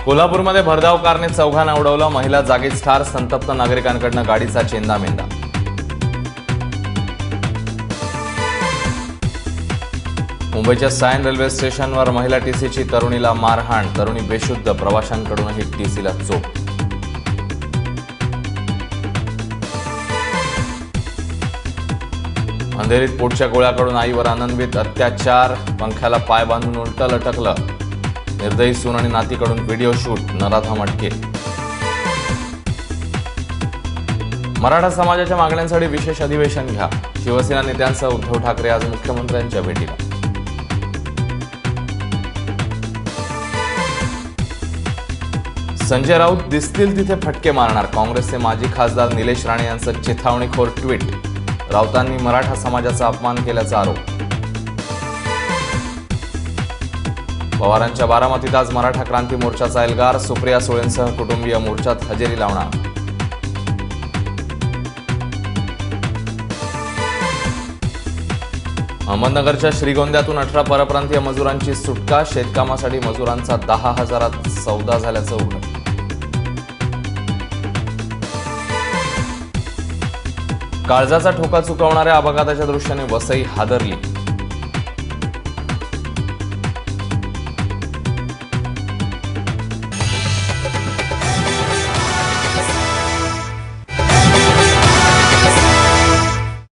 कोल्हापूरमध्ये भरधाव कारने चौघांना उडवलं, महिला जागीच ठार, संतप्त नागरिकांकडून गाडीचा चेंदामेंदा। मुंबईच्या सायन रेल्वे स्टेशनवर महिला टीसीची तरुणीला मारहाण, तरुणी बेशुद्ध, प्रवाशांकडूनही टीसीला चोप। अंधेरीत पोटच्या गोळ्याकडून आईवर अनन्वित अत्याचार, पंख्याला पाय बांधून उलटं लटकलं, निर्दयी सून आणि नातीकडून व्हिडिओ शूट, नराधाम अटकेत। मराठा समाजाच्या मागण्यांसाठी विशेष अधिवेशन घ्या, शिवसेना नेत्यांसह उद्धव ठाकरे आज मुख्यमंत्र्यांच्या भेटीला। संजय राऊत दिसतील तिथे फटके मारणार, काँग्रेसचे माजी खासदार निलेश राणे यांचं चिथावणीखोर ट्विट, राऊतांनी मराठा समाजाचा अपमान केल्याचा आरोप। पवारांच्या बारामतीत आज मराठा क्रांती मोर्चाचा एल्गार, सुप्रिया सुळेंसह कुटुंबीय मोर्चात हजेरी लावणार। अहमदनगरच्या श्रीगोंद्यातून 18 परप्रांतीय मजुरांची सुटका, शेतकामासाठी मजुरांचा 10,000त सौदा झाल्याचं उघड। काळजाचा ठोका चुकवणाऱ्या अपघाताच्या दृश्याने वसई हादरली,